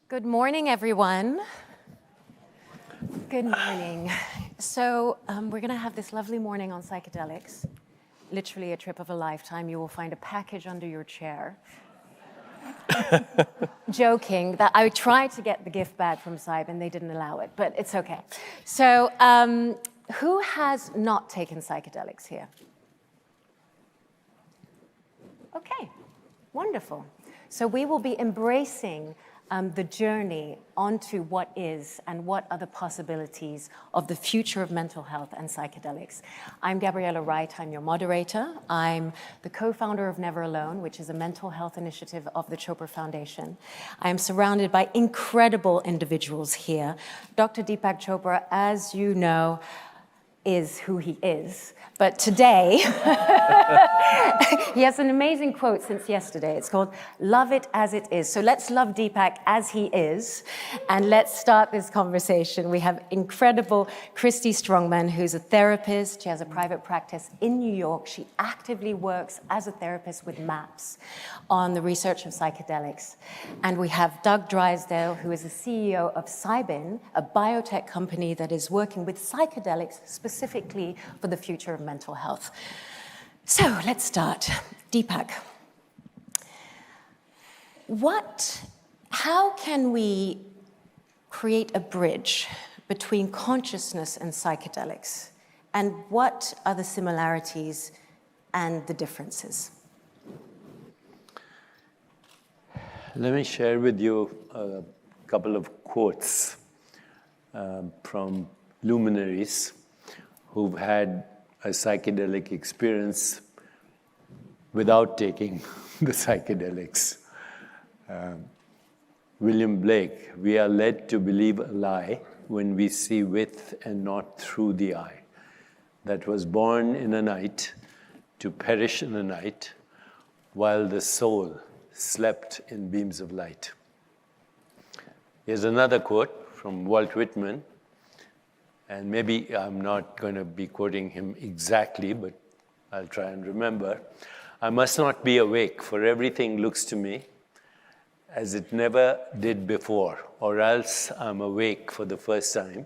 Good morning, everyone. Good morning. So we're going to have this lovely morning on psychedelics. Literally a trip of a lifetime. You will find a package under your chair. Joking that I tried to get the gift bag from Saib and they didn't allow it, but it's okay. So who has not taken psychedelics here? Okay, wonderful. So we will be embracing the journey onto what is and what are the possibilities of the future of mental health and psychedelics. I'm Gabriella Wright, I'm your moderator. I'm the co-founder of Never Alone, which is a mental health initiative of the Chopra Foundation. I am surrounded by incredible individuals here. Dr. Deepak Chopra, as you know, is who he is. But today, he has an amazing quote since yesterday. It's called, "Love it as it is." So let's love Deepak as he is, and let's start this conversation. We have incredible Christy Strongman, who's a therapist. She has a private practice in New York. She actively works as a therapist with MAPS on the research of psychedelics. And we have Doug Drysdale, who is the CEO of Cybin, a biotech company that is working with psychedelics specifically for the future of mental health. So let's start. Deepak, how can we create a bridge between consciousness and psychedelics? And what are the similarities and the differences? Let me share with you a couple of quotes from luminaries who've had a psychedelic experience without taking the psychedelics. William Blake, "We are led to believe a lie when we see with and not through the eye, that was born in a night, to perish in a night, while the soul slept in beams of light." Here's another quote from Walt Whitman, and maybe I'm not going to be quoting him exactly, but I'll try and remember. "I must not be awake, for everything looks to me as it never did before, or else I'm awake for the first time,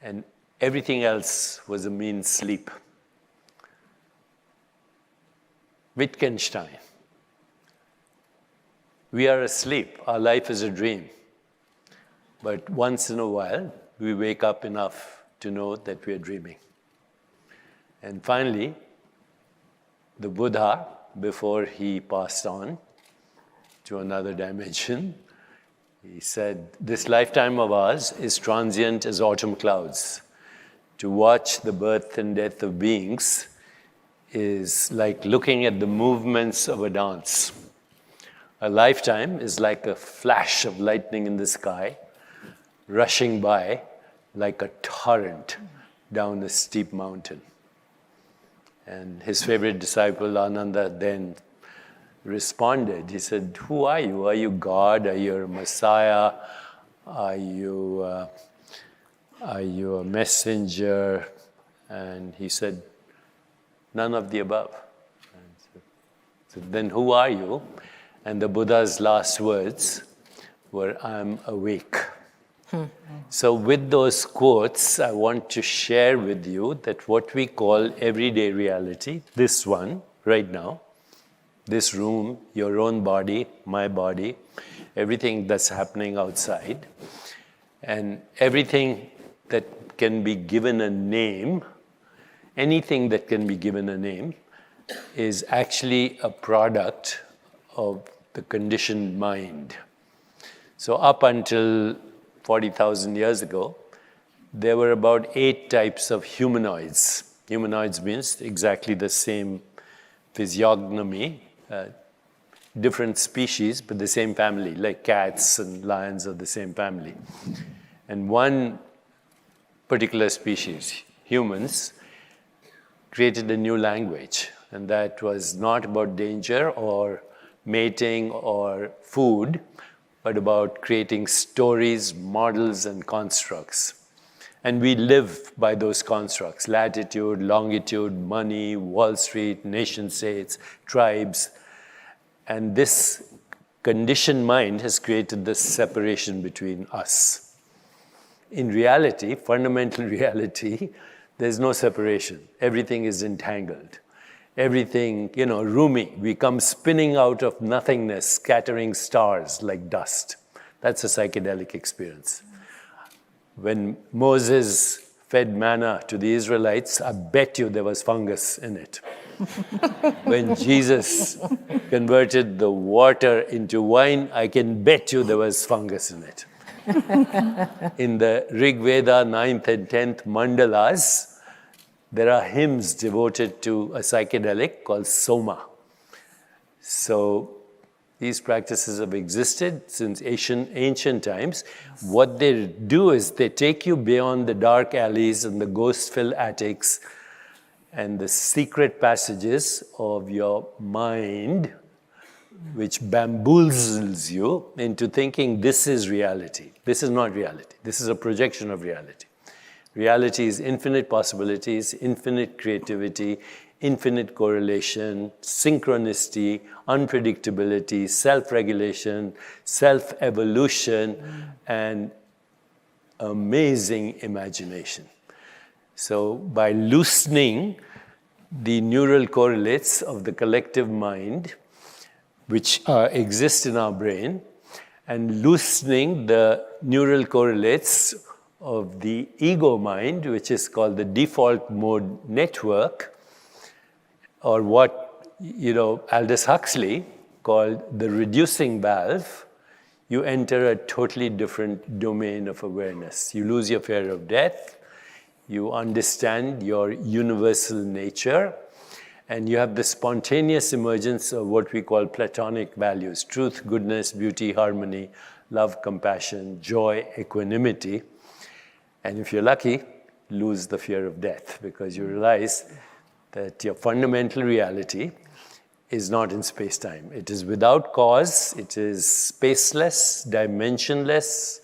and everything else was a mean sleep." Wittgenstein, "We are asleep, our life is a dream, but once in a while, we wake up enough to know that we are dreaming." And finally, the Buddha, before he passed on to another dimension, he said, "This lifetime of ours is transient as autumn clouds. To watch the birth and death of beings is like looking at the movements of a dance. A lifetime is like a flash of lightning in the sky, rushing by like a torrent down a steep mountain." And his favorite disciple, Ananda, then responded. He said, "Who are you? Are you God? Are you a Messiah? Are you a messenger?" And he said, "None of the above." And so, "Then who are you?" And the Buddha's last words were, "I'm awake." So with those quotes, I want to share with you that what we call everyday reality, this one right now, this room, your own body, my body, everything that's happening outside, and everything that can be given a name, anything that can be given a name, is actually a product of the conditioned mind. So up until 40,000 years ago, there were about 8 types of humanoids. Humanoids means exactly the same physiognomy, different species, but the same family, like cats and lions are the same family. And one particular species, humans, created a new language, and that was not about danger or mating or food, but about creating stories, models, and constructs. And we live by those constructs: latitude, longitude, money, Wall Street, nation states, tribes. And this conditioned mind has created this separation between us. In reality, fundamental reality, there's no separation. Everything is entangled. Everything, Rumi, we come spinning out of nothingness, scattering stars like dust. That's a psychedelic experience. When Moses fed manna to the Israelites, I bet you there was fungus in it. When Jesus converted the water into wine, I can bet you there was fungus in it. In the Rig Veda 9th and 10th mandalas, there are hymns devoted to a psychedelic called Soma. So these practices have existed since ancient times. What they do is they take you beyond the dark alleys and the ghost-filled attics and the secret passages of your mind, which bamboozles you into thinking this is reality. This is not reality. This is a projection of reality. Reality is infinite possibilities, infinite creativity, infinite correlation, synchronicity, unpredictability, self-regulation, self-evolution, and amazing imagination. So by loosening the neural correlates of the collective mind, which exist in our brain, and loosening the neural correlates of the ego mind, which is called the default mode network, or what Aldous Huxley called the reducing valve, you enter a totally different domain of awareness. You lose your fear of death, you understand your universal nature, and you have the spontaneous emergence of what we call Platonic values: truth, goodness, beauty, harmony, love, compassion, joy, equanimity. And if you're lucky, lose the fear of death, because you realize that your fundamental reality is not in space-time. It is without cause, it is spaceless, dimensionless,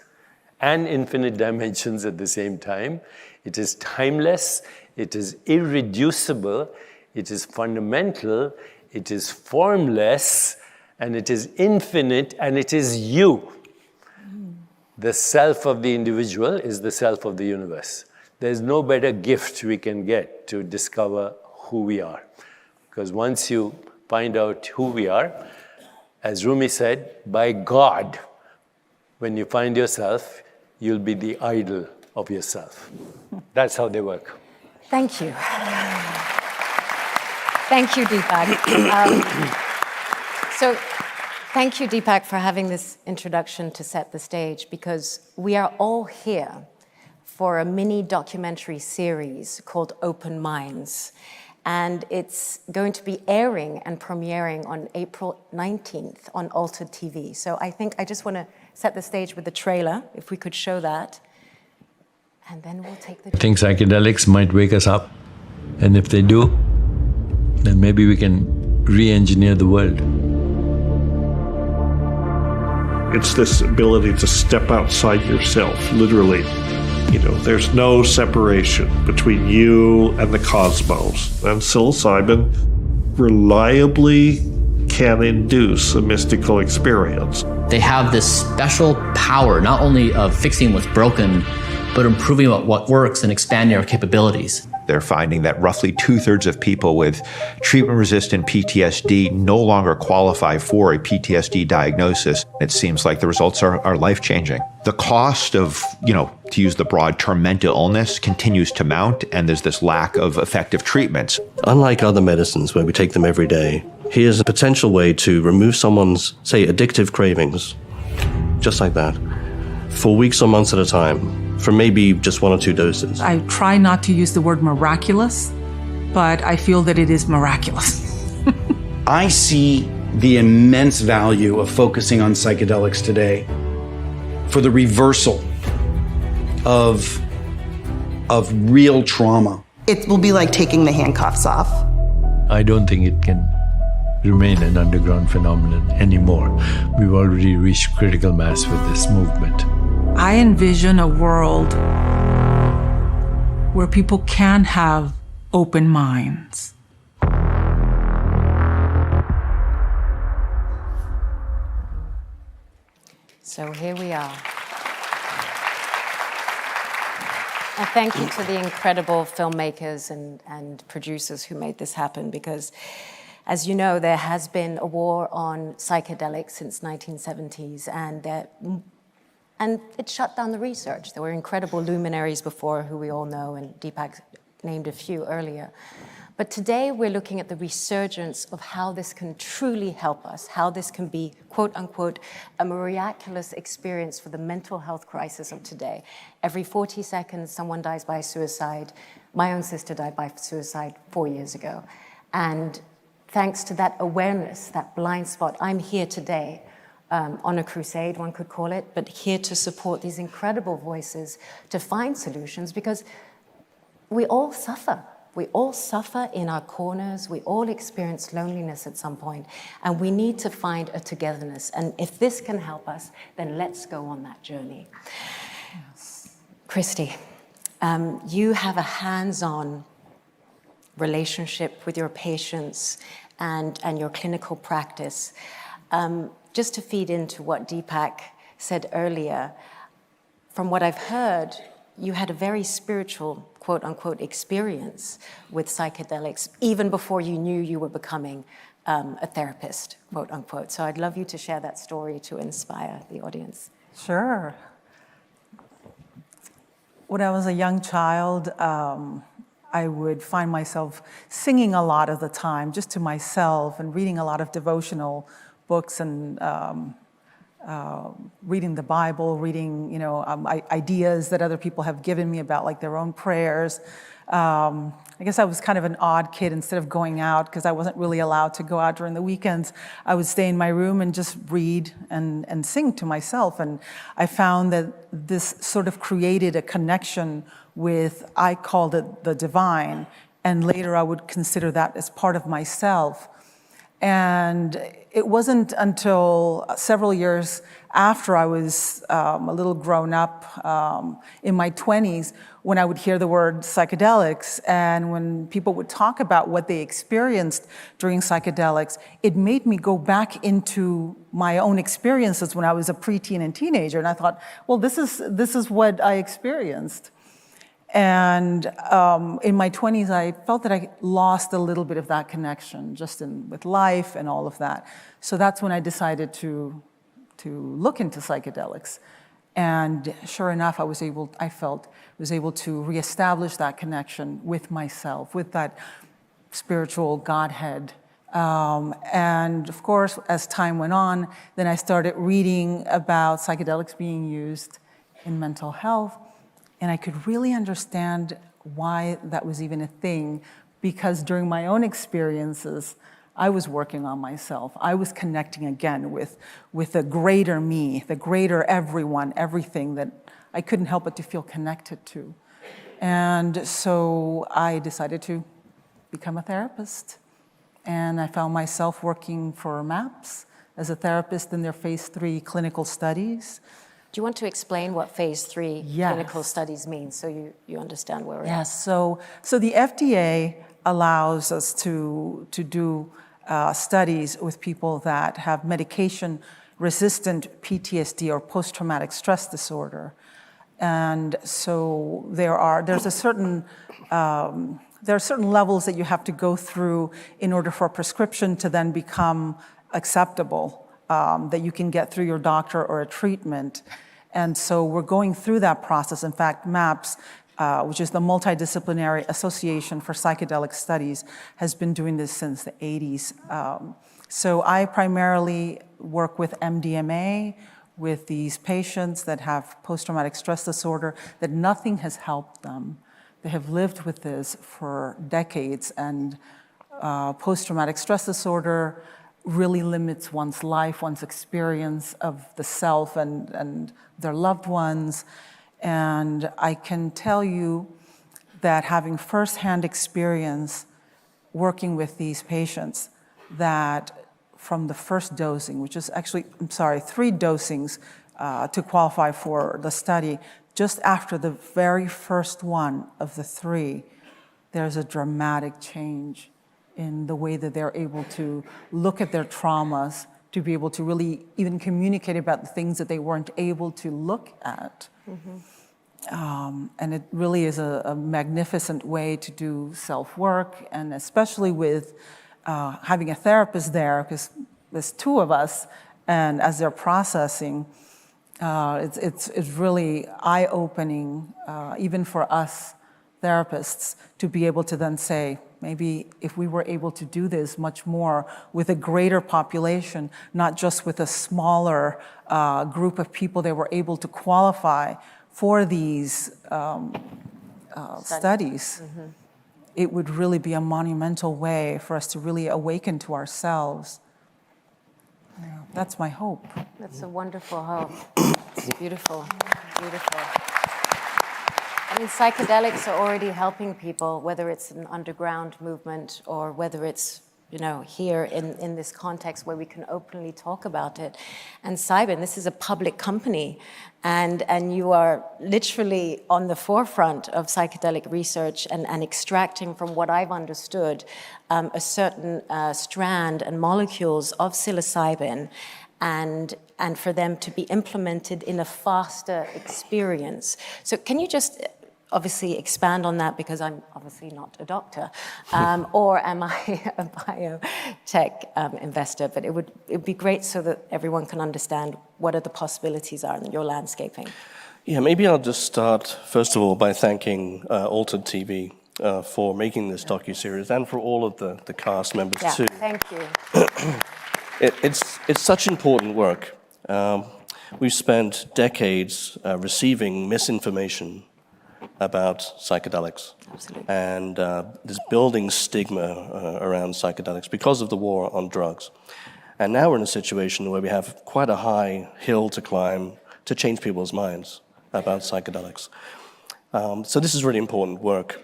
and infinite dimensions at the same time. It is timeless, it is irreducible, it is fundamental, it is formless, and it is infinite, and it is you. The self of the individual is the self of the universe. There's no better gift we can get to discover who we are. Because once you find out who we are, as Rumi said, by God, when you find yourself, you'll be the idol of yourself. That's how they work. Thank you. Thank you, Deepak. So thank you, Deepak, for having this introduction to set the stage, because we are all here for a mini documentary series called Open Minds. And it's going to be airing and premiering on April 19th on Altered TV. So I think I just want to set the stage with the trailer, if we could show that. And then we'll take the... I think psychedelics might wake us up. And if they do, then maybe we can re-engineer the world. It's this ability to step outside yourself, literally. There's no separation between you and the cosmos. And psilocybin reliably can induce a mystical experience. They have this special power, not only of fixing what's broken, but improving what works and expanding our capabilities. They're finding that roughly 2/3 of people with treatment-resistant PTSD no longer qualify for a PTSD diagnosis. It seems like the results are life-changing. The cost of, to use the broad term, mental illness continues to mount, and there's this lack of effective treatments. Unlike other medicines where we take them every day, here's a potential way to remove someone's, say, addictive cravings, just like that, for weeks or months at a time, for maybe just 1 or 2 doses. I try not to use the word miraculous, but I feel that it is miraculous. I see the immense value of focusing on psychedelics today for the reversal of real trauma. It will be like taking the handcuffs off. I don't think it can remain an underground phenomenon anymore. We've already reached critical mass with this movement. I envision a world where people can have open minds. So here we are. And thank you to the incredible filmmakers and producers who made this happen, because as you know, there has been a war on psychedelics since 1970s, and it shut down the research. There were incredible luminaries before who we all know, and Deepak named a few earlier. But today we're looking at the resurgence of how this can truly help us, how this can be, quote unquote, a miraculous experience for the mental health crisis of today. Every 40 seconds, someone dies by suicide. My own sister died by suicide 4 years ago. And thanks to that awareness, that blind spot, I'm here today on a crusade, one could call it, but here to support these incredible voices to find solutions, because we all suffer. We all suffer in our corners. We all experience loneliness at some point, and we need to find a togetherness. And if this can help us, then let's go on that journey. Yes. Christy, you have a hands-on relationship with your patients and your clinical practice. Just to feed into what Deepak said earlier, from what I've heard, you had a very spiritual, quote unquote, experience with psychedelics even before you knew you were becoming a therapist, quote unquote. So I'd love you to share that story to inspire the audience. Sure. When I was a young child, I would find myself singing a lot of the time, just to myself, and reading a lot of devotional books and reading the Bible, reading, ideas that other people have given me about like their own prayers. I guess I was kind of an odd kid. Instead of going out, because I wasn't really allowed to go out during the weekends, I would stay in my room and just read and sing to myself. And I found that this sort of created a connection with, I called it the divine, and later I would consider that as part of myself. And it wasn't until several years after I was a little grown up, in my 20s, when I would hear the word psychedelics, and when people would talk about what they experienced during psychedelics, it made me go back into my own experiences when I was a preteen and teenager. And I thought, well, this is what I experienced. And in my 20s, I felt that I lost a little bit of that connection, just with life and all of that. So that's when I decided to look into psychedelics. And sure enough, I felt able to reestablish that connection with myself, with that spiritual Godhead. And of course, as time went on, then I started reading about psychedelics being used in mental health. And I could really understand why that was even a thing, because during my own experiences, I was working on myself. I was connecting again with the greater me, the greater everyone, everything that I couldn't help but to feel connected to. And so I decided to become a therapist. And I found myself working for MAPS as a therapist in their phase 3 clinical studies. Do you want to explain what phase 3 clinical studies mean, so you understand where we're at? Yes, so the FDA allows us to do studies with people that have medication-resistant PTSD or post-traumatic stress disorder. And so there are certain levels that you have to go through in order for a prescription to then become acceptable, that you can get through your doctor or a treatment. And so we're going through that process. In fact, MAPS, which is the Multidisciplinary Association for Psychedelic Studies, has been doing this since the 80s. So I primarily work with MDMA, with these patients that have post-traumatic stress disorder, that nothing has helped them. They have lived with this for decades, and post-traumatic stress disorder really limits one's life, one's experience of the self and their loved ones. And I can tell you that having firsthand experience working with these patients, that from the first dosing, which is actually, 3 dosings to qualify for the study, just after the very first one of the 3, there's a dramatic change in the way that they're able to look at their traumas to be able to really even communicate about the things that they weren't able to look at. And it really is a magnificent way to do self-work, and especially with having a therapist there, because there's two of us, and as they're processing, it's really eye-opening, even for us therapists, to be able to then say, maybe if we were able to do this much more with a greater population, not just with a smaller group of people that were able to qualify for these studies, it would really be a monumental way for us to really awaken to ourselves. Yeah, that's my hope. That's a wonderful hope. It's beautiful, beautiful. I mean, psychedelics are already helping people, whether it's an underground movement or whether it's, you know, here in this context where we can openly talk about it. And Cybin, this is a public company, and you are literally on the forefront of psychedelic research and extracting, from what I've understood, a certain strand and molecules of psilocybin, and for them to be implemented in a faster experience. So can you just obviously expand on that, because I'm obviously not a doctor, or am I a biotech investor? But it'd be great so that everyone can understand what are the possibilities are in your landscaping. Yeah, maybe I'll just start, first of all, by thanking Altered TV for making this docuseries, and for all of the cast members too. Thank you. It's such important work. We've spent decades receiving misinformation about psychedelics. Absolutely. And this building stigma around psychedelics because of the war on drugs. And now we're in a situation where we have quite a high hill to climb to change people's minds about psychedelics. So this is really important work.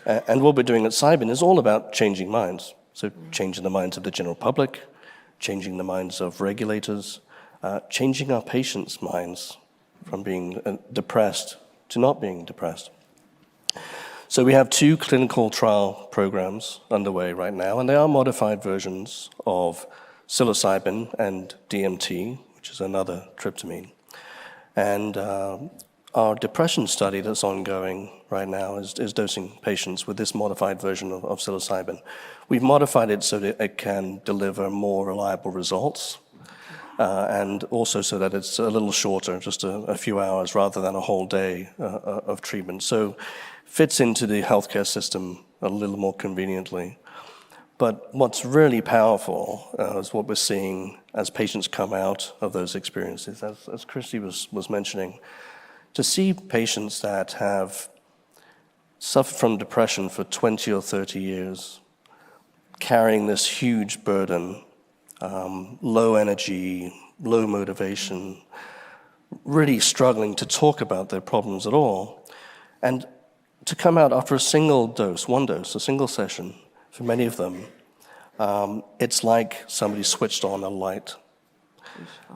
And what we're doing at Cybin is all about changing minds. So changing the minds of the general public, changing the minds of regulators, changing our patients' minds from being depressed to not being depressed. So we have 2 clinical trial programs underway right now, and they are modified versions of psilocybin and DMT, which is another tryptamine. And our depression study that's ongoing right now is dosing patients with this modified version of psilocybin. We've modified it so that it can deliver more reliable results, and also so that it's a little shorter, just a few hours rather than a whole day of treatment. So fits into the healthcare system a little more conveniently. But what's really powerful is what we're seeing as patients come out of those experiences. As Christy was mentioning, to see patients that have suffered from depression for 20 or 30 years, carrying this huge burden, low energy, low motivation, really struggling to talk about their problems at all. And to come out after a single dose, a single session, for many of them, it's like somebody switched on a light.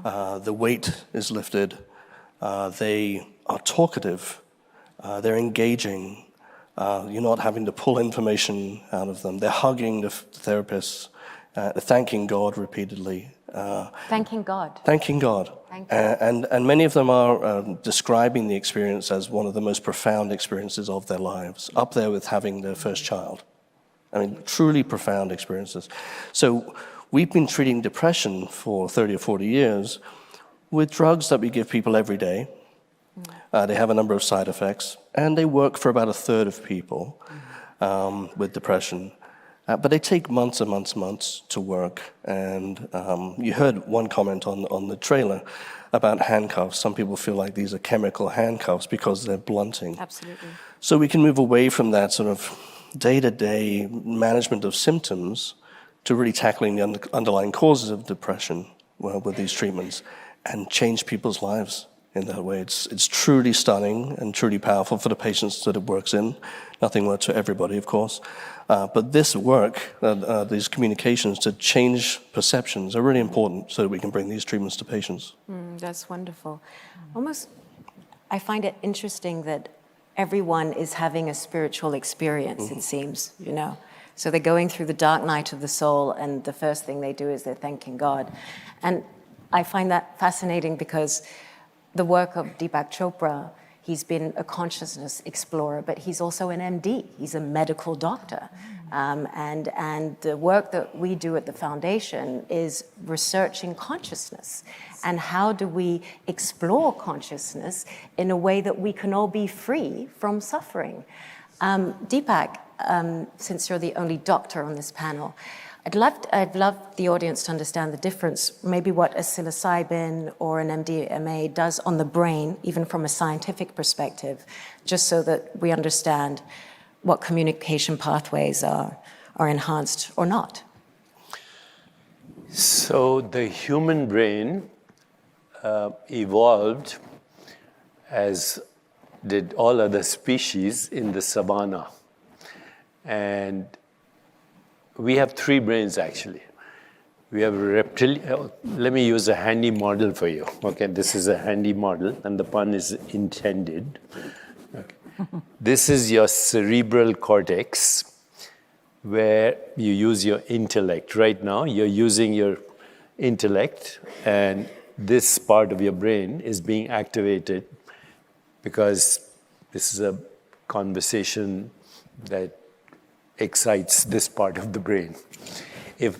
The weight is lifted. They are talkative. They're engaging. You're not having to pull information out of them. They're hugging the therapists, thanking God repeatedly. Thanking God. Thanking God. Thank you. And many of them are describing the experience as one of the most profound experiences of their lives, up there with having their first child. I mean, truly profound experiences. So we've been treating depression for 30 or 40 years with drugs that we give people every day. They have a number of side effects, and they work for about a third of people with depression. But they take months and months to work. And you heard one comment on the trailer about handcuffs. Some people feel like these are chemical handcuffs because they're blunting. Absolutely. So we can move away from that sort of day-to-day management of symptoms to really tackling the underlying causes of depression with these treatments and change people's lives in that way. It's truly stunning and truly powerful for the patients that it works in. Nothing works for everybody, of course. But this work, these communications to change perceptions are really important so that we can bring these treatments to patients. That's wonderful. Almost, I find it interesting that everyone is having a spiritual experience, it seems, you know. So they're going through the dark night of the soul, and the first thing they do is they're thanking God. And I find that fascinating because the work of Deepak Chopra, he's been a consciousness explorer, but he's also an MD. He's a medical doctor. And the work that we do at the foundation is researching consciousness. And how do we explore consciousness in a way that we can all be free from suffering? Deepak, since you're the only doctor on this panel, I'd love the audience to understand the difference, maybe what a psilocybin or an MDMA does on the brain, even from a scientific perspective, just so that we understand what communication pathways are enhanced or not. So the human brain evolved, as did all other species, in the savannah. And we have three brains, actually. We have a reptilian. Let me use a handy model for you. Okay, this is a handy model, and the pun is intended. Okay. This is your cerebral cortex, where you use your intellect. Right now, you're using your intellect, and this part of your brain is being activated because this is a conversation that excites this part of the brain.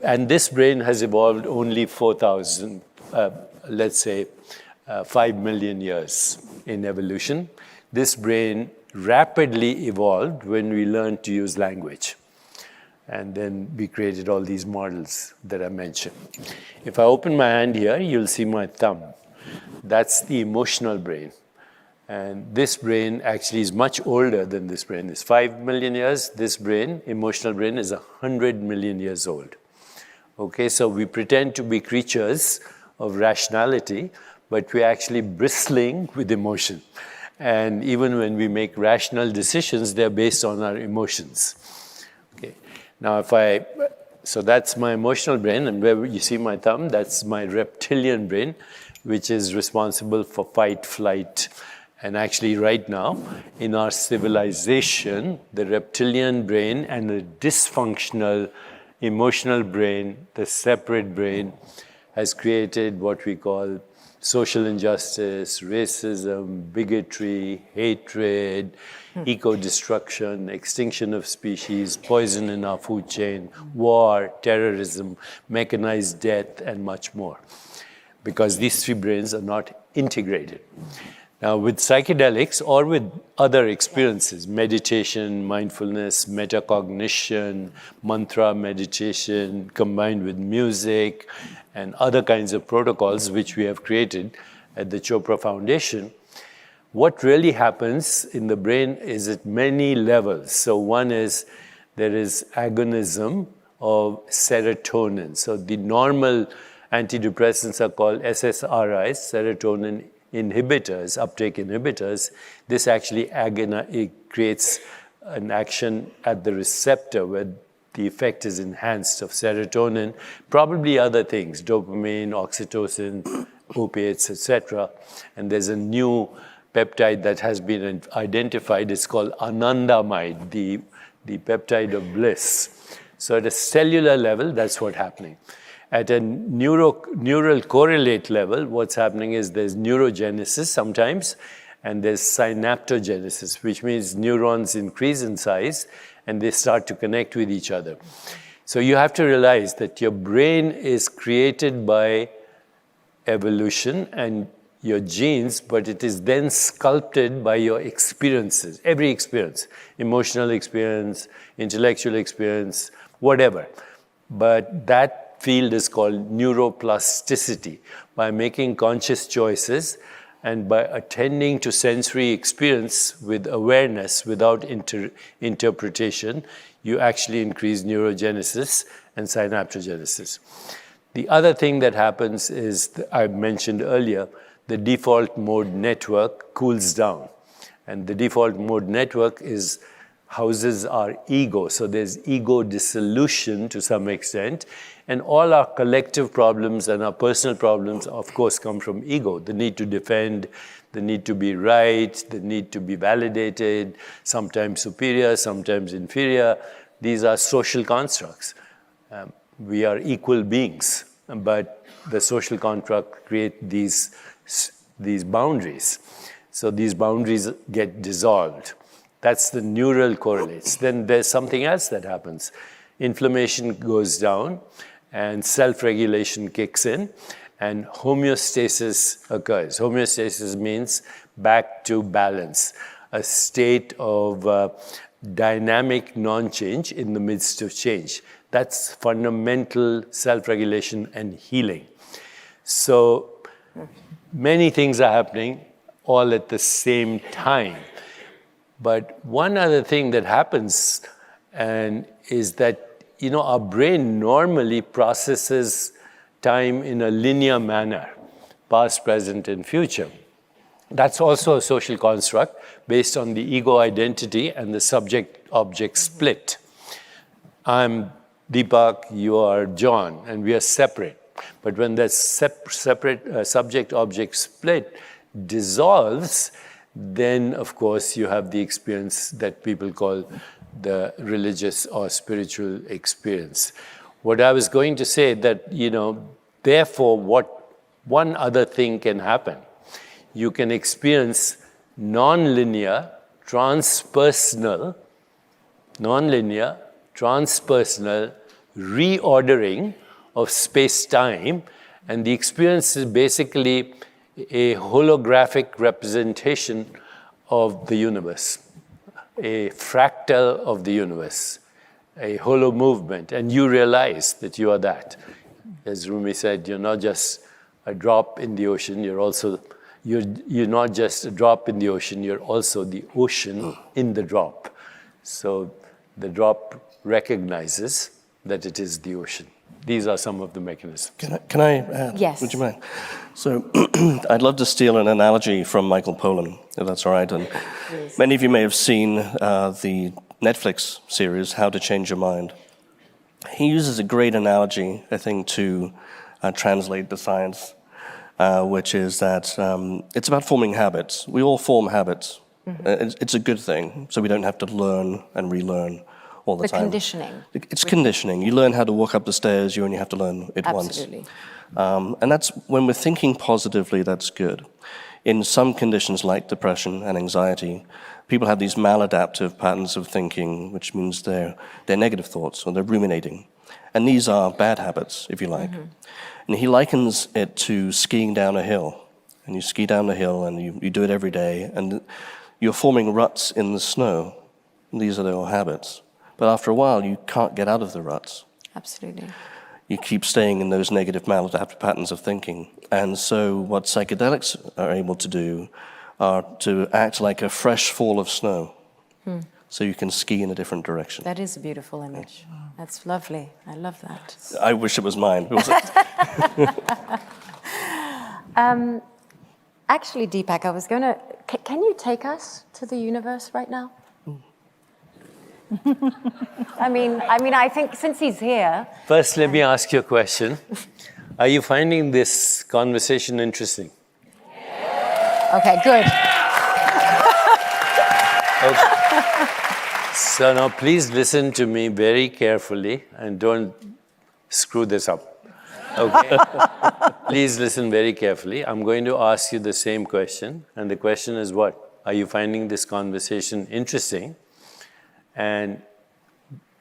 And this brain has evolved only 4,000, let's say 5 million years in evolution. This brain rapidly evolved when we learned to use language. And then we created all these models that I mentioned. If I open my hand here, you'll see my thumb. That's the emotional brain. And this brain actually is much older than this brain. It's 5 million years. This brain, emotional brain, is 100 million years old. Okay, so we pretend to be creatures of rationality, but we're actually bristling with emotion. And even when we make rational decisions, they're based on our emotions. Okay. Now, so that's my emotional brain, and where you see my thumb, that's my reptilian brain, which is responsible for fight, flight. And actually, right now, in our civilization, the reptilian brain and the dysfunctional emotional brain, the separate brain, has created what we call social injustice, racism, bigotry, hatred, eco-destruction, extinction of species, poison in our food chain, war, terrorism, mechanized death, and much more. Because these three brains are not integrated. Now, with psychedelics or with other experiences, meditation, mindfulness, metacognition, mantra meditation, combined with music and other kinds of protocols which we have created at the Chopra Foundation, what really happens in the brain is at many levels. So one is there is agonism of serotonin. So the normal antidepressants are called SSRIs, serotonin inhibitors, uptake inhibitors. This actually it creates an action at the receptor where the effect is enhanced of serotonin, probably other things, dopamine, oxytocin, opiates, etc. And there's a new peptide that has been identified. It's called anandamide, the peptide of bliss. So at a cellular level, that's what's happening. At a neural correlate level, what's happening is there's neurogenesis sometimes, and there's synaptogenesis, which means neurons increase in size, and they start to connect with each other. So you have to realize that your brain is created by evolution and your genes, but it is then sculpted by your experiences, every experience, emotional experience, intellectual experience, whatever. But that field is called neuroplasticity. By making conscious choices and by attending to sensory experience with awareness without interpretation, you actually increase neurogenesis and synaptogenesis. The other thing that happens is, I mentioned earlier, the default mode network cools down. And the default mode network houses our ego. So there's ego dissolution to some extent. And all our collective problems and our personal problems, of course, come from ego. The need to defend, the need to be right, the need to be validated, sometimes superior, sometimes inferior, these are social constructs. We are equal beings, but the social contract creates these boundaries. So these boundaries get dissolved. That's the neural correlates. Then there's something else that happens. Inflammation goes down and self-regulation kicks in and homeostasis occurs. Homeostasis means back to balance, a state of dynamic non-change in the midst of change. That's fundamental self-regulation and healing. So many things are happening all at the same time. But one other thing that happens is that, our brain normally processes time in a linear manner, past, present, and future. That's also a social construct based on the ego identity and the subject-object split. I'm Deepak, you are John, and we are separate. But when that separate subject-object split dissolves, then, of course, you have the experience that people call the religious or spiritual experience. What I was going to say that, therefore, what one other thing can happen. You can experience non-linear, transpersonal reordering of space-time, and the experience is basically a holographic representation of the universe, a fractal of the universe, a holo movement, and you realize that you are that. As Rumi said, you're not just a drop in the ocean, you're not just a drop in the ocean, you're also the ocean in the drop. So the drop recognizes that it is the ocean. These are some of the mechanisms. Can I add? Yes. Would you mind? So I'd love to steal an analogy from Michael Pollan, if that's all right. And many of you may have seen the Netflix series, How to Change Your Mind. He uses a great analogy, I think, to translate the science, which is that it's about forming habits. We all form habits. Mm-hmm. It's a good thing, so we don't have to learn and relearn all the time. Conditioning. It's conditioning. You learn how to walk up the stairs, you only have to learn it once. Absolutely. And that's, when we're thinking positively, that's good. In some conditions like depression and anxiety, people have these maladaptive patterns of thinking, which means they're negative thoughts or they're ruminating. And these are bad habits, if you like. Mm-hmm. And he likens it to skiing down a hill. And you ski down the hill and you do it every day, and you're forming ruts in the snow. These are your habits. But after a while, you can't get out of the ruts. Absolutely. You keep staying in those negative maladaptive patterns of thinking. And so what psychedelics are able to do are to act like a fresh fall of snow. So you can ski in a different direction. That is a beautiful image. That's lovely. I love that. I wish it was mine. Actually, Deepak, I was going to... Can you take us to the universe right now? I think since he's here... First, let me ask you a question. Are you finding this conversation interesting? Okay, good. Okay. So now please listen to me very carefully and don't screw this up. Okay? Please listen very carefully. I'm going to ask you the same question, and the question is what? Are you finding this conversation interesting? And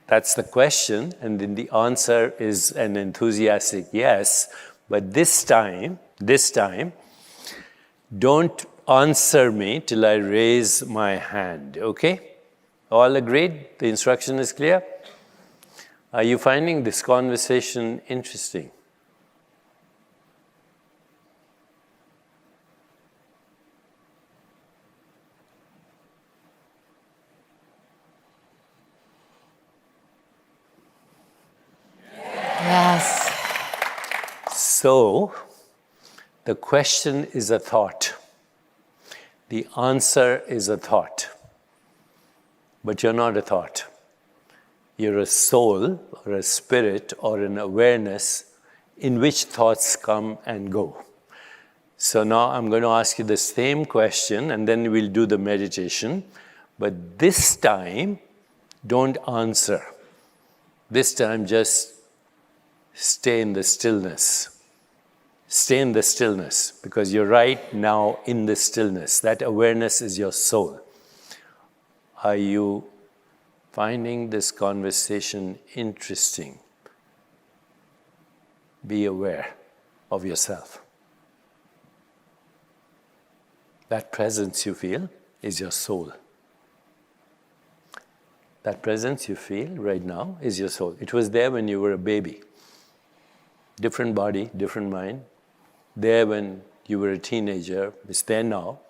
that's the question, and then the answer is an enthusiastic yes. But this time, don't answer me till I raise my hand, okay? All agreed? The instruction is clear? Are you finding this conversation interesting? Yes. So, the question is a thought. The answer is a thought. But you're not a thought. You're a soul, or a spirit, or an awareness in which thoughts come and go. So now I'm going to ask you the same question, and then we'll do the meditation. But this time, don't answer. This time, just stay in the stillness. Stay in the stillness, because you're right now in the stillness. That awareness is your soul. Are you finding this conversation interesting? Be aware of yourself. That presence you feel is your soul. That presence you feel right now is your soul. It was there when you were a baby. Different body, different mind. There when you were a teenager, it's there now.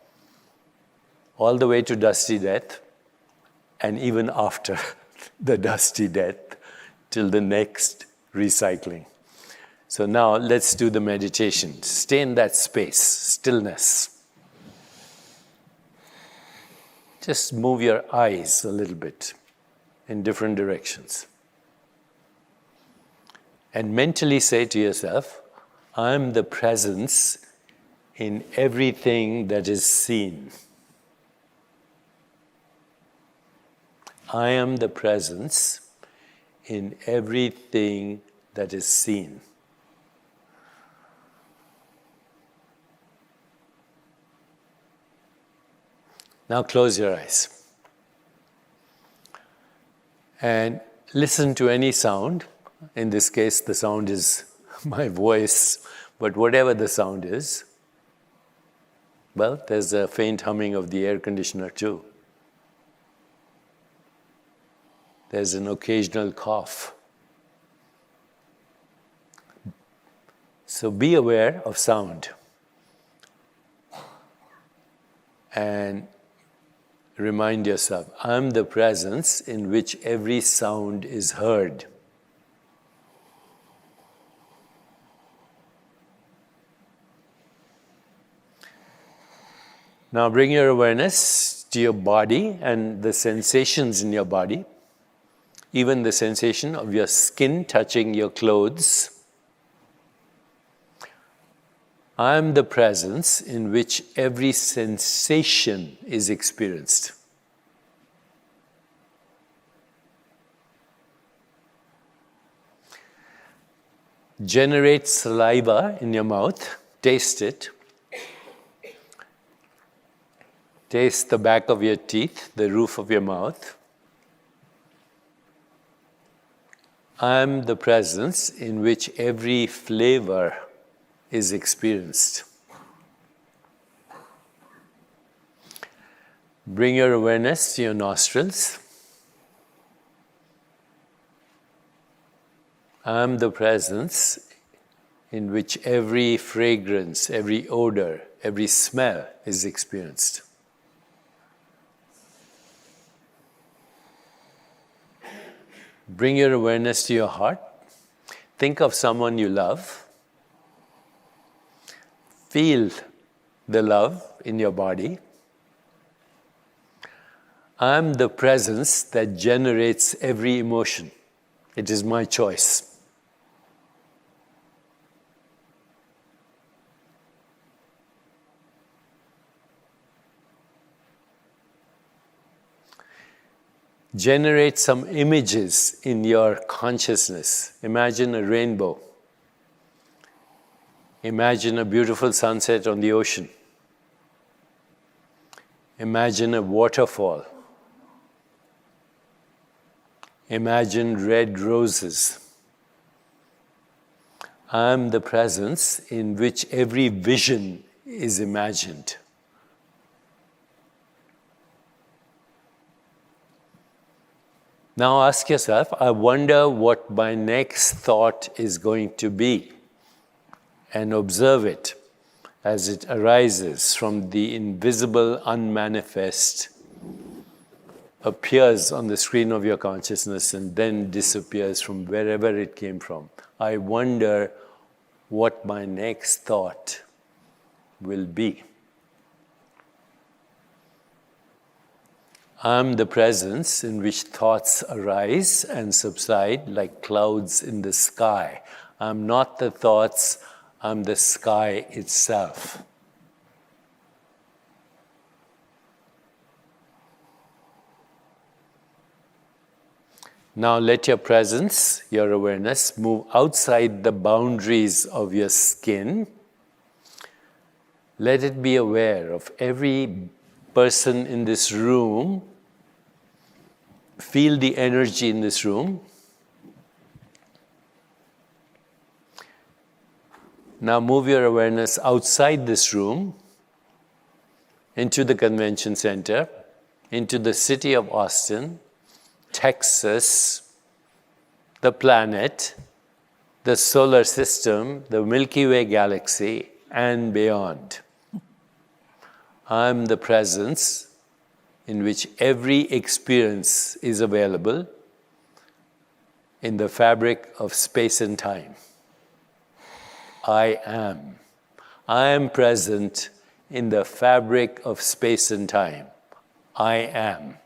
All the way to dusty death, and even after the dusty death, till the next recycling. So now let's do the meditation. Stay in that space, stillness. Just move your eyes a little bit in different directions. And mentally say to yourself, I'm the presence in everything that is seen. I am the presence in everything that is seen. Now close your eyes. And listen to any sound. In this case, the sound is my voice, but whatever the sound is, well, there's a faint humming of the air conditioner too. There's an occasional cough. So be aware of sound. And remind yourself, I'm the presence in which every sound is heard. Now bring your awareness to your body and the sensations in your body, even the sensation of your skin touching your clothes. I am the presence in which every sensation is experienced. Generate saliva in your mouth, taste it. Taste the back of your teeth, the roof of your mouth. I am the presence in which every flavor is experienced. Bring your awareness to your nostrils. I am the presence in which every fragrance, every odor, every smell is experienced. Bring your awareness to your heart. Think of someone you love. Feel the love in your body. I am the presence that generates every emotion. It is my choice. Generate some images in your consciousness. Imagine a rainbow. Imagine a beautiful sunset on the ocean. Imagine a waterfall. Imagine red roses. I am the presence in which every vision is imagined. Now ask yourself, I wonder what my next thought is going to be, and observe it as it arises from the invisible, unmanifest, appears on the screen of your consciousness and then disappears from wherever it came from. I wonder what my next thought will be. I'm the presence in which thoughts arise and subside like clouds in the sky. I'm not the thoughts, I'm the sky itself. Now let your presence, your awareness, move outside the boundaries of your skin. Let it be aware of every person in this room. Feel the energy in this room. Now move your awareness outside this room, into the convention center, into the city of Austin, Texas, the planet, the solar system, the Milky Way galaxy, and beyond. I'm the presence in which every experience is available in the fabric of space and time. I am. I am present in the fabric of space and time. I am.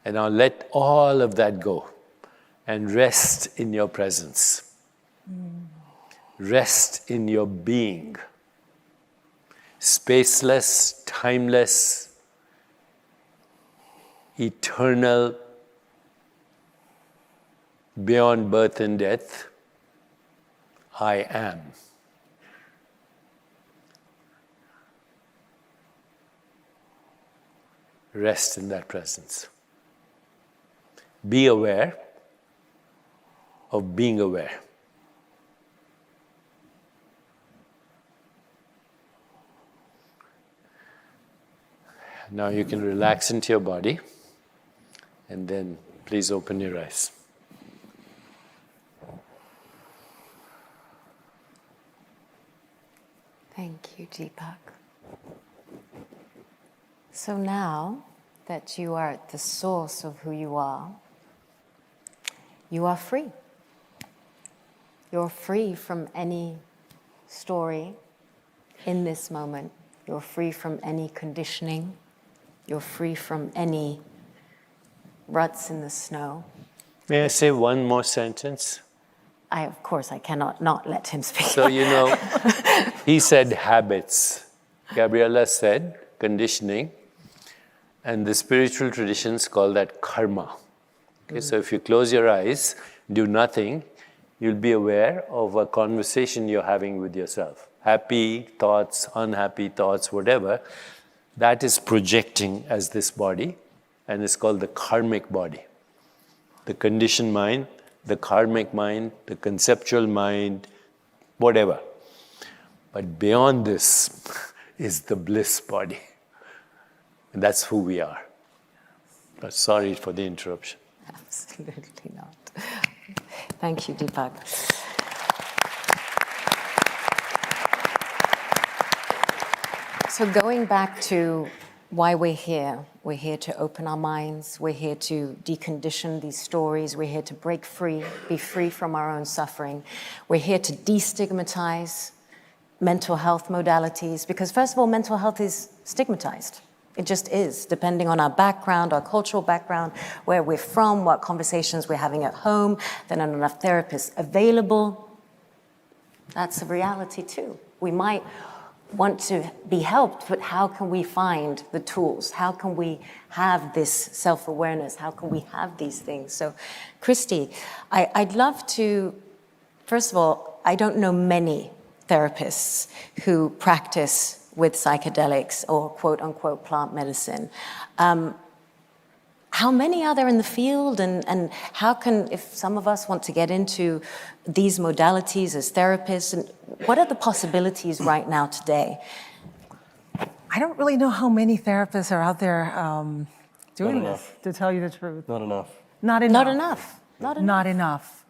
And now let all of that go and rest in your presence. Rest in your being. Spaceless, timeless, eternal, beyond birth and death. I am. Rest in that presence. Be aware of being aware. Now you can relax into your body, and then please open your eyes. Thank you, Deepak. So now that you are at the source of who you are free. You're free from any story in this moment. You're free from any conditioning. You're free from any ruts in the snow. May I say one more sentence? Of course, I cannot not let him speak. So, he said habits. Gabriella said conditioning. And the spiritual traditions call that karma. Okay, so if you close your eyes, do nothing, you'll be aware of a conversation you're having with yourself. Happy thoughts, unhappy thoughts, whatever. That is projecting as this body, and it's called the karmic body. The conditioned mind, the karmic mind, the conceptual mind, whatever. But beyond this is the bliss body. And that's who we are. But sorry for the interruption. Absolutely not. Thank you, Deepak. So going back to why we're here to open our minds, we're here to decondition these stories, we're here to break free, be free from our own suffering. We're here to destigmatize mental health modalities, because first of all, mental health is stigmatized. It just is, depending on our background, our cultural background, where we're from, what conversations we're having at home, there are not enough therapists available. That's a reality too. We might want to be helped, but how can we find the tools? How can we have this self-awareness? How can we have these things? So, Christy, I'd love to, first of all, I don't know many therapists who practice with psychedelics or quote-unquote plant medicine. How many are there in the field, and how can, if some of us want to get into these modalities as therapists, and what are the possibilities right now today? I don't really know how many therapists are out there doing this, to tell you the truth. Not enough. Not enough. Not enough.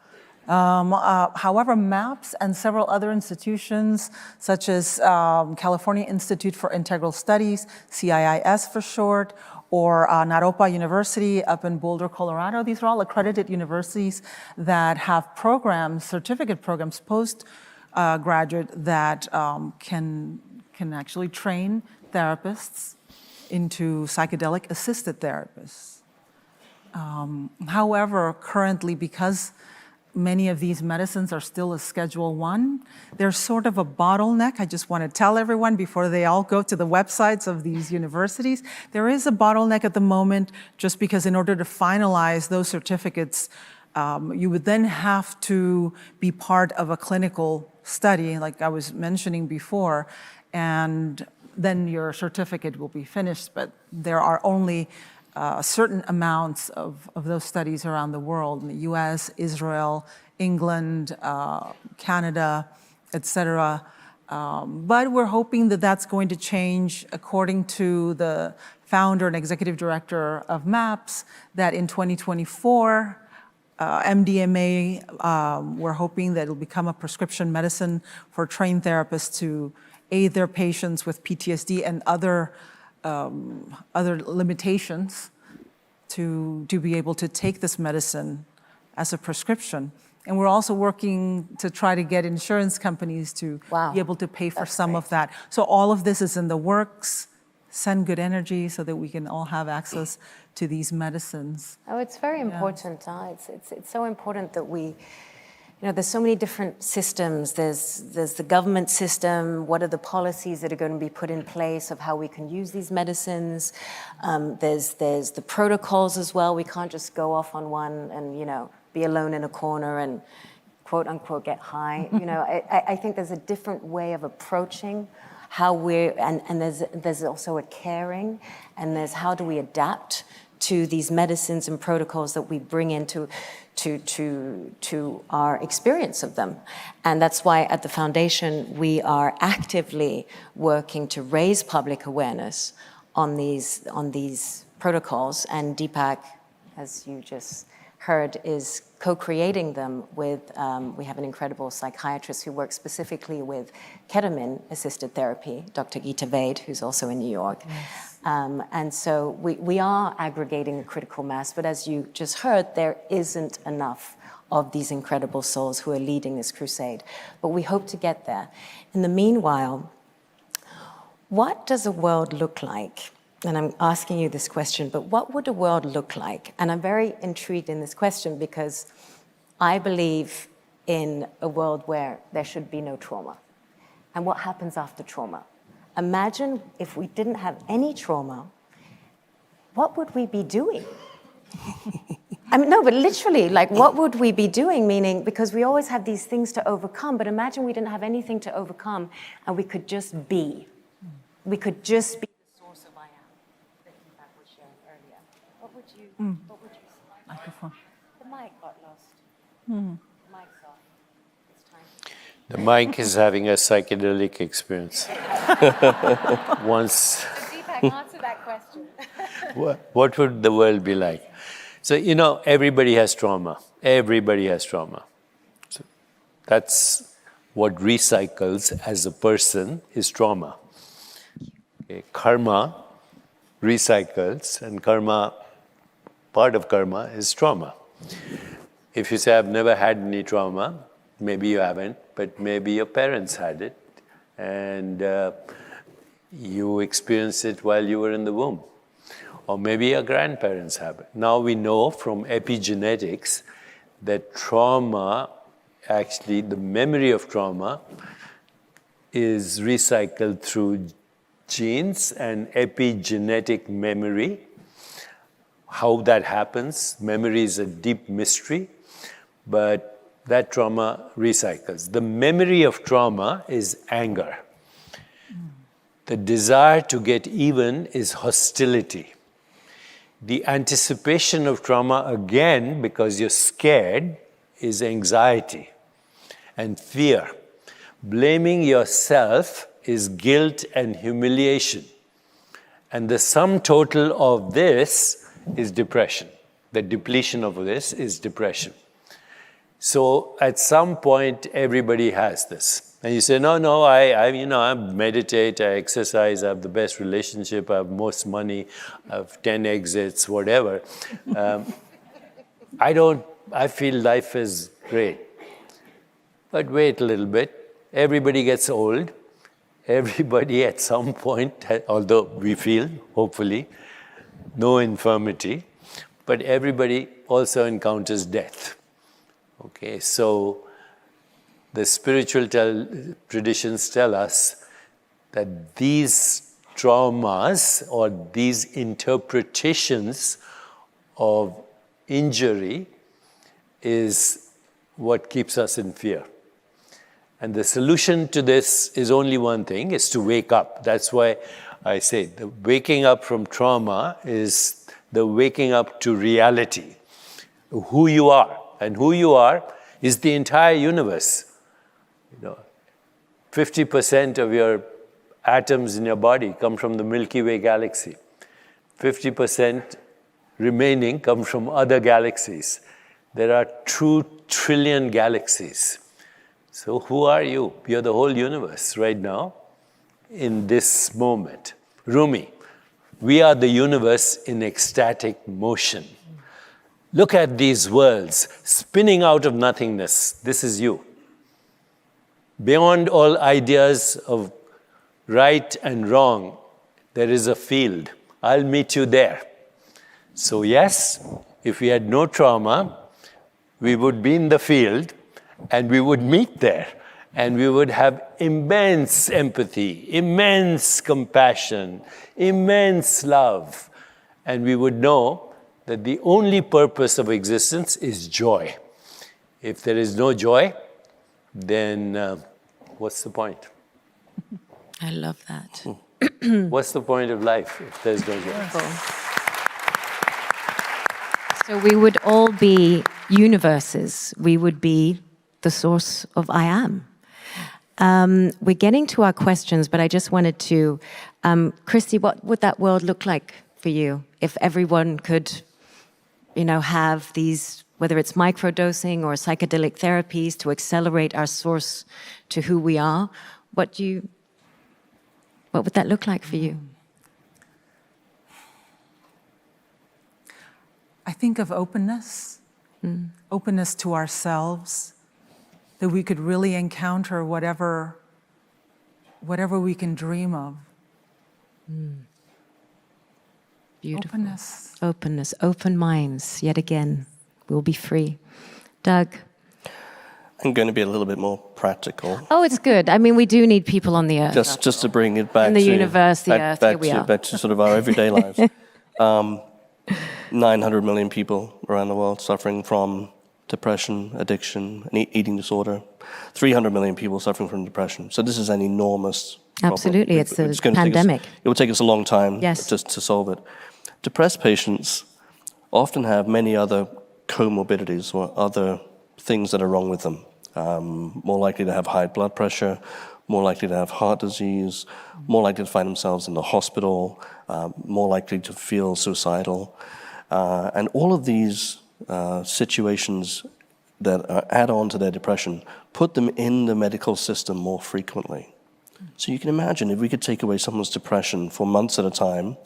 However, MAPS and several other institutions, such as California Institute for Integral Studies, CIIS for short, or Naropa University up in Boulder, Colorado. These are all accredited universities that have programs, certificate programs, post-graduate that can actually train therapists into psychedelic-assisted therapists. However, currently, because many of these medicines are still a Schedule 1. There's sort of a bottleneck. I just want to tell everyone before they all go to the websites of these universities, there is a bottleneck at the moment just because in order to finalize those certificates, you would then have to be part of a clinical study, like I was mentioning before, and then your certificate will be finished. But there are only certain amounts of those studies around the world, in the US, Israel, England, Canada, etc. But we're hoping that that's going to change according to the founder and executive director of MAPS, that in 2024, MDMA, we're hoping that it'll become a prescription medicine for trained therapists to aid their patients with PTSD and other limitations to be able to take this medicine as a prescription. And we're also working to try to get insurance companies to be able to pay for some of that. So all of this is in the works. Send good energy so that we can all have access to these medicines. Oh, it's very important. It's so important that we, there's so many different systems. There's the government system. What are the policies that are going to be put in place of how we can use these medicines? There's the protocols as well. We can't just go off on one and, be alone in a corner and quote unquote get high. I think there's a different way of approaching how we're, and there's also a caring, and there's how do we adapt to these medicines and protocols that we bring into to our experience of them. And that's why at the foundation we are actively working to raise public awareness on these protocols, and Deepak, as you just heard, is co-creating them with, we have an incredible psychiatrist who works specifically with ketamine-assisted therapy, Dr. Geeta Vaid, who's also in New York. Yes. And so we are aggregating a critical mass, but as you just heard, there isn't enough of these incredible souls who are leading this crusade. But we hope to get there. In the meanwhile, what does a world look like? And I'm asking you this question, but what would a world look like? And I'm very intrigued in this question because I believe in a world where there should be no trauma. And what happens after trauma? Imagine if we didn't have any trauma, what would we be doing? No, but literally, what would we be doing? Meaning, because we always have these things to overcome, but imagine we didn't have anything to overcome and we could just be. We could just be. What would you say? Microphone. The mic got lost. The mic's off. It's time. The mic is having a psychedelic experience. Once. Deepak, answer that question. What would the world be like? So, everybody has trauma. Everybody has trauma. So that's what recycles as a person is trauma. Okay. Karma recycles, and part of karma is trauma. If you say, I've never had any trauma, maybe you haven't, but maybe your parents had it, and you experienced it while you were in the womb. Or maybe your grandparents have it. Now we know from epigenetics that trauma, actually the memory of trauma, is recycled through genes and epigenetic memory. How that happens, memory is a deep mystery, but that trauma recycles. The memory of trauma is anger. The desire to get even is hostility. The anticipation of trauma, again, because you're scared, is anxiety and fear. Blaming yourself is guilt and humiliation. And the sum total of this is depression. The depletion of this is depression. So at some point, everybody has this. And you say, no, I meditate, I exercise, I have the best relationship, I have most money, I have 10 exits, whatever. I feel life is great. But wait a little bit. Everybody gets old. Everybody at some point, although we feel, hopefully, no infirmity, but everybody also encounters death. Okay, so the spiritual traditions tell us that these traumas or these interpretations of injury is what keeps us in fear. And the solution to this is only one thing, is to wake up. That's why I say the waking up from trauma is the waking up to reality, who you are. And who you are is the entire universe. 50% of your atoms in your body come from the Milky Way galaxy. 50% remaining come from other galaxies. There are 2 trillion galaxies. So who are you? You're the whole universe right now in this moment. Rumi, we are the universe in ecstatic motion. Look at these worlds spinning out of nothingness. This is you. Beyond all ideas of right and wrong, there is a field. I'll meet you there. So yes, if we had no trauma, we would be in the field and we would meet there. And we would have immense empathy, immense compassion, immense love. And we would know that the only purpose of existence is joy. If there is no joy, then what's the point? I love that. What's the point of life if there's no joy? So we would all be universes. We would be the source of I am. We're getting to our questions, but I just wanted to, Christy, what would that world look like for you if everyone could, have these, whether it's microdosing or psychedelic therapies to accelerate our source to who we are? What would that look like for you? I think of openness, openness to ourselves, that we could really encounter whatever we can dream of. Beautiful. Openness. Openness, open minds, yet again, we'll be free. Doug? I'm going to be a little bit more practical. Oh, it's good. I mean, we do need people on the earth. Just to bring it back in the to universe, the earth, here we are. Back to sort of our everyday lives. 900 million people around the world suffering from depression, addiction, and eating disorder. 300 million people suffering from depression. So this is an enormous problem. Absolutely, it's a gonna pandemic. It will take us a long time Yes. just to solve it. Depressed patients often have many other comorbidities or other things that are wrong with them. More likely to have high blood pressure, more likely to have heart disease, more likely to find themselves in the hospital, more likely to feel suicidal. And all of these situations that add on to their depression put them in the medical system more frequently. So you can imagine if we could take away someone's depression for months at a time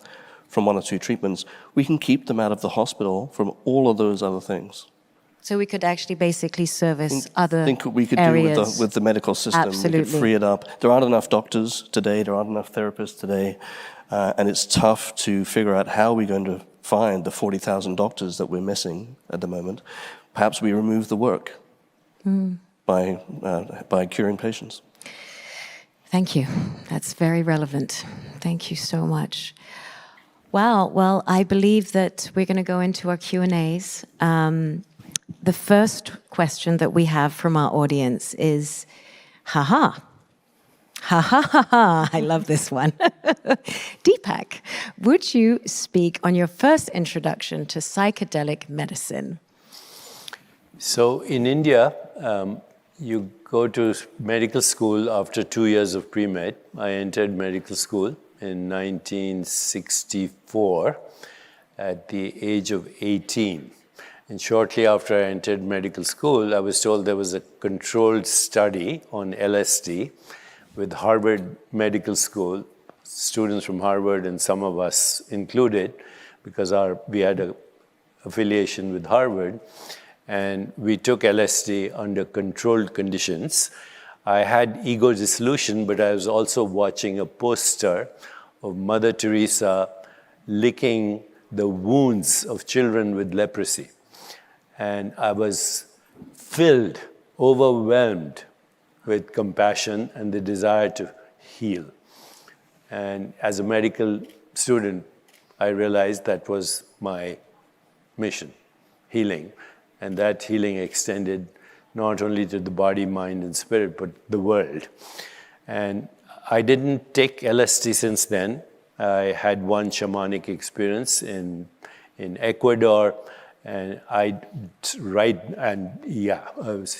from 1 or 2 treatments, we can keep them out of the hospital from all of those other things. So we could actually basically service other Think what we could areas. do with the medical system. Absolutely. We could free it up. There aren't enough doctors today. There aren't enough therapists today. And it's tough to figure out how we're going to find the 40,000 doctors that we're missing at the moment. Perhaps we remove the work by curing patients. Thank you. That's very relevant. Thank you so much. Wow. Well, I believe that we're going to go into our Q&As. The first question that we have from our audience is, ha-ha. Ha ha ha ha, I love this one. Deepak, would you speak on your first introduction to psychedelic medicine? So in India, you go to medical school after 2 years of pre-med. I entered medical school in 1964 at the age of 18. And shortly after I entered medical school, I was told there was a controlled study on LSD with Harvard Medical School, students from Harvard and some of us included, because we had an affiliation with Harvard, and we took LSD under controlled conditions. I had ego dissolution, but I was also watching a poster of Mother Teresa licking the wounds of children with leprosy. And I was filled, overwhelmed with compassion and the desire to heal. And as a medical student, I realized that was my mission, healing. And that healing extended not only to the body, mind, and spirit, but the world. And I didn't take LSD since then. I had one shamanic experience in Ecuador, and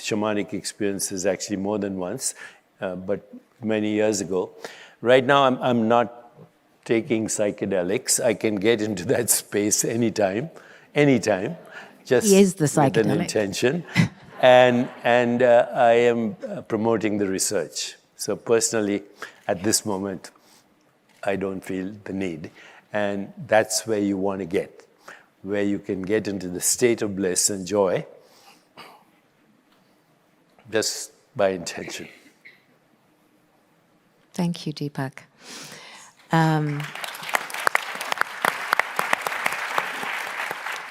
shamanic experiences actually more than once, but many years ago. Right now, I'm not taking psychedelics. I can get into that space anytime, just He is the with an psychedelic. intention. And I am promoting the research. So personally, at this moment, I don't feel the need. And that's where you want to get, where you can get into the state of bliss and joy just by intention. Thank you, Deepak.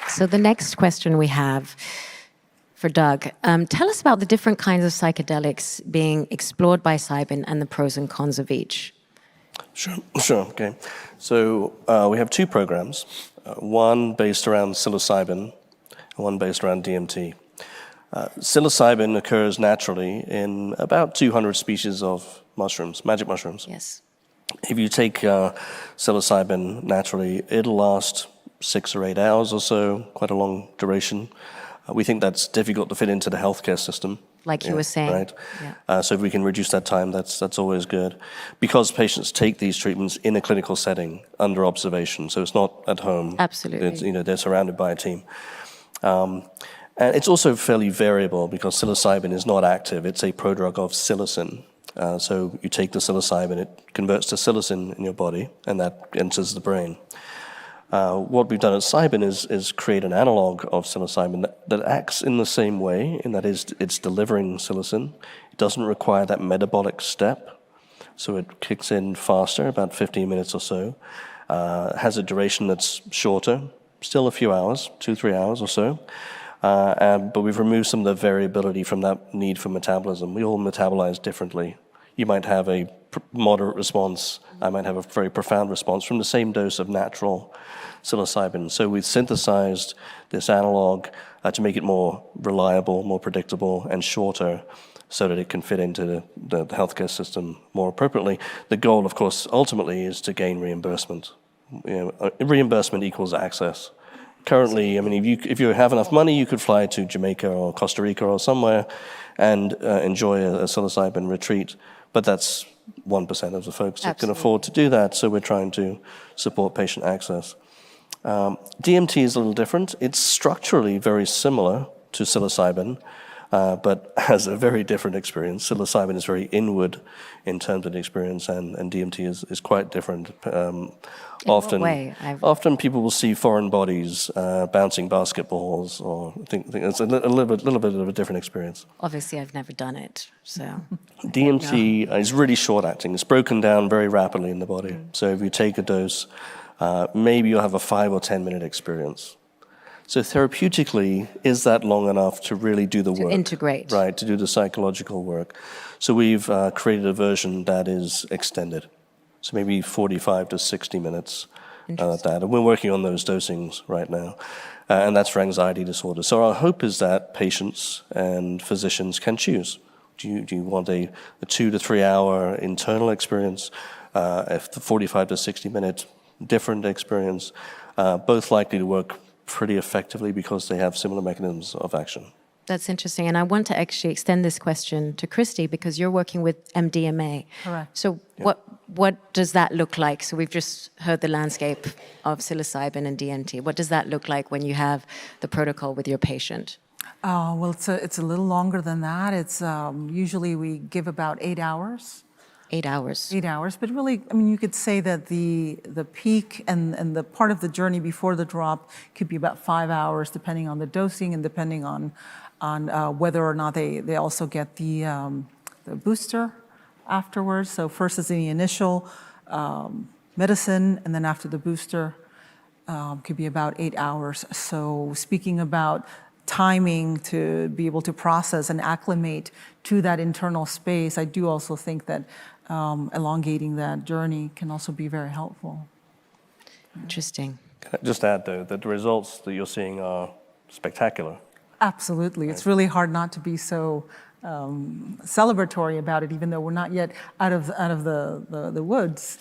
So the next question we have for Doug. Tell us about the different kinds of psychedelics being explored by Cybin and the pros and cons of each. Sure, okay. So we have two programs, one based around psilocybin, and one based around DMT. Psilocybin occurs naturally in about 200 species of mushrooms, magic mushrooms. Yes. If you take psilocybin naturally, it'll last 6 or 8 hours or so, quite a long duration. We think that's difficult to fit into the healthcare system. Like you were saying. Right. Yeah. So if we can reduce that time, that's always good. Because patients take these treatments in a clinical setting under observation, so it's not at home. Absolutely. It's, they're surrounded by a team. And it's also fairly variable because psilocybin is not active. It's a prodrug of psilocin. So you take the psilocybin, it converts to psilocin in your body, and that enters the brain. What we've done at Cybin is create an analog of psilocybin that acts in the same way, in that it's delivering psilocin. It doesn't require that metabolic step, so it kicks in faster, about 15 minutes or so. Has a duration that's shorter, still a few hours, 2-3 hours or so. But we've removed some of the variability from that need for metabolism. We all metabolize differently. You might have a moderate response. I might have a very profound response from the same dose of natural psilocybin. So we've synthesized this analog to make it more reliable, more predictable, and shorter so that it can fit into the healthcare system more appropriately. The goal, of course, ultimately is to gain reimbursement. Reimbursement equals access. Currently, I mean, if you have enough money, you could fly to Jamaica or Costa Rica or somewhere and enjoy a psilocybin retreat, but that's 1% of the folks that can afford to do that, so we're trying to support patient access. DMT is a little different. It's structurally very similar to psilocybin, but has a very different experience. Psilocybin is very inward in terms of the experience, and DMT is quite different. Often people will see foreign bodies bouncing basketballs, or think it's a little bit of a different experience. Obviously, I've never done it, so. DMT is really short acting. It's broken down very rapidly in the body. So if you take a dose, maybe you'll have a 5 or 10 minute experience. So therapeutically, is that long enough to really do the work? To integrate. Right, to do the psychological work. So we've created a version that is extended. So maybe 45 to 60 minutes that. And we're working on those dosings right now. And that's for anxiety disorder. So our hope is that patients and physicians can choose. Do you want a 2 to 3 hour internal experience, a 45 to 60 minute different experience, both likely to work pretty effectively because they have similar mechanisms of action. That's interesting. And I want to actually extend this question to Christy because you're working with MDMA. Correct. So what does that look like? So we've just heard the landscape of psilocybin and DMT. What does that look like when you have the protocol with your patient? Well, it's a little longer than that. It's usually we give about 8 hours. 8 hours. 8 hours, but really, I mean, you could say that the peak and the part of the journey before the drop could be about 5 hours, depending on the dosing and depending on whether or not they also get the booster afterwards. So first is the initial medicine, and then after the booster could be about 8 hours. So speaking about timing to be able to process and acclimate to that internal space, I do also think that elongating that journey can also be very helpful. Interesting. Can I just add, though, that the results that you're seeing are spectacular. Absolutely. It's really hard not to be so celebratory about it, even though we're not yet out of the woods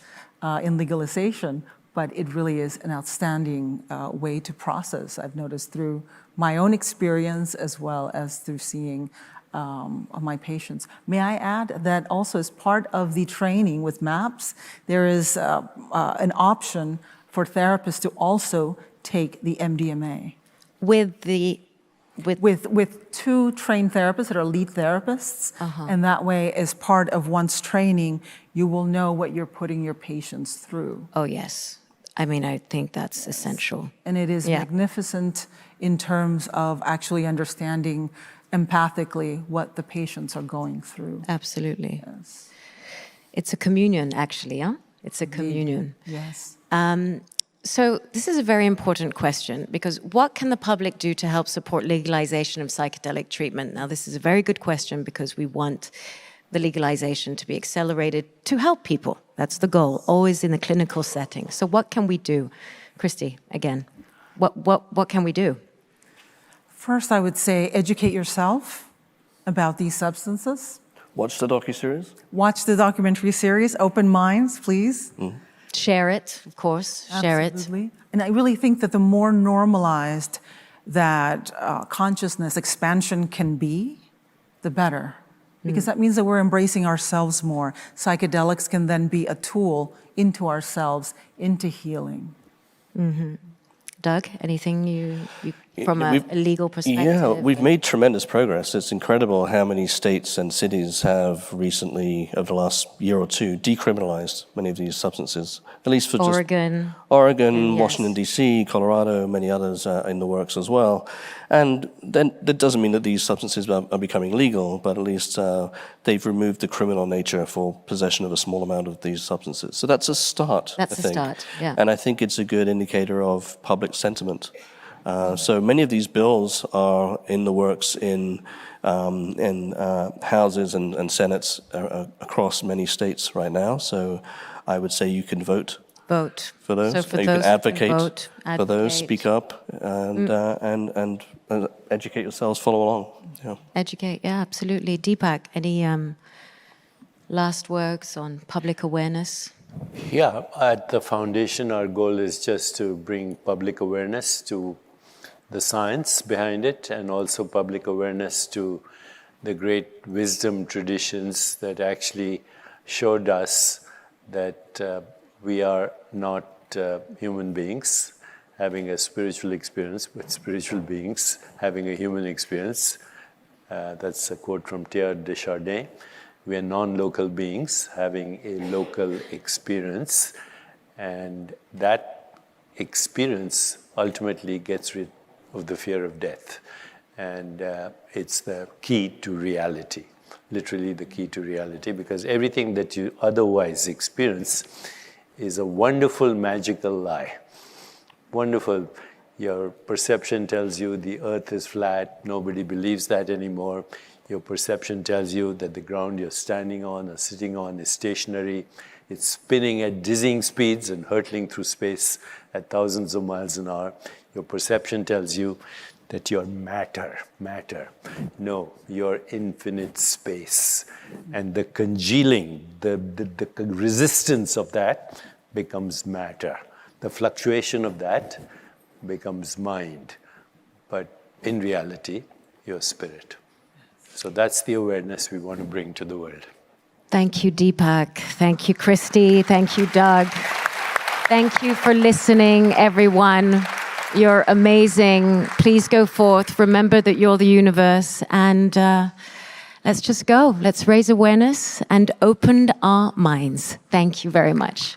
in legalization. But it really is an outstanding way to process, I've noticed through my own experience as well as through seeing my patients. May I add that also as part of the training with MAPS, there is an option for therapists to also take the MDMA. With two trained therapists that are lead therapists, and that way, as part of one's training, you will know what you're putting your patients through. Oh, yes. I mean, I think that's essential. And it is magnificent in terms of actually understanding empathically what the patients are going through. Absolutely. Yes. It's a communion, actually, huh? It's a communion. Yes. So this is a very important question, because what can the public do to help support legalization of psychedelic treatment? Now, this is a very good question because we want the legalization to be accelerated to help people. That's the goal, always in the clinical setting. So what can we do? Christy, again, what can we do? First, I would say educate yourself about these substances. Watch the docuseries. Watch the documentary series. Open minds, please. Share it, of course. Share it. Absolutely. And I really think that the more normalized that consciousness expansion can be, the better. Because that means that we're embracing ourselves more. Psychedelics can then be a tool into ourselves, into healing. Doug, anything you from a legal perspective? Yeah, we've made tremendous progress. It's incredible how many states and cities have recently, over the last year or two, decriminalized many of these substances. At least for Oregon, yes. Washington, D.C., Colorado, many others are in the works as well. And then that doesn't mean that these substances are becoming legal, but at least they've removed the criminal nature for possession of a small amount of these substances. So that's a start, I think. That's a start, yeah. And I think it's a good indicator of public sentiment. So many of these bills are in the works in houses and senates across many states right now. So I would say you can vote for those. So for you those can advocate vote, for those, speak up, and educate yourselves, follow along. Yeah. Educate, yeah, absolutely. Deepak, any last words on public awareness? Yeah, at the foundation, our goal is just to bring public awareness to the science behind it, and also public awareness to the great wisdom traditions that actually showed us that we are not human beings having a spiritual experience, but spiritual beings having a human experience. That's a quote from Teilhard de Chardin. We are non-local beings having a local experience, and that experience ultimately gets rid of the fear of death. And it's the key to reality, literally the key to reality, because everything that you otherwise experience is a wonderful, magical lie. Wonderful. Your perception tells you the earth is flat, nobody believes that anymore. Your perception tells you that the ground you're standing on or sitting on is stationary. It's spinning at dizzying speeds and hurtling through space at thousands of miles an hour. Your perception tells you that you're matter. No, you're infinite space. And the congealing, the resistance of that becomes matter. The fluctuation of that becomes mind. But in reality, you're spirit. So that's the awareness we want to bring to the world. Thank you, Deepak. Thank you, Christy. Thank you, Doug. Thank you for listening, everyone. You're amazing. Please go forth. Remember that you're the universe. And let's just go. Let's raise awareness and open our minds. Thank you very much.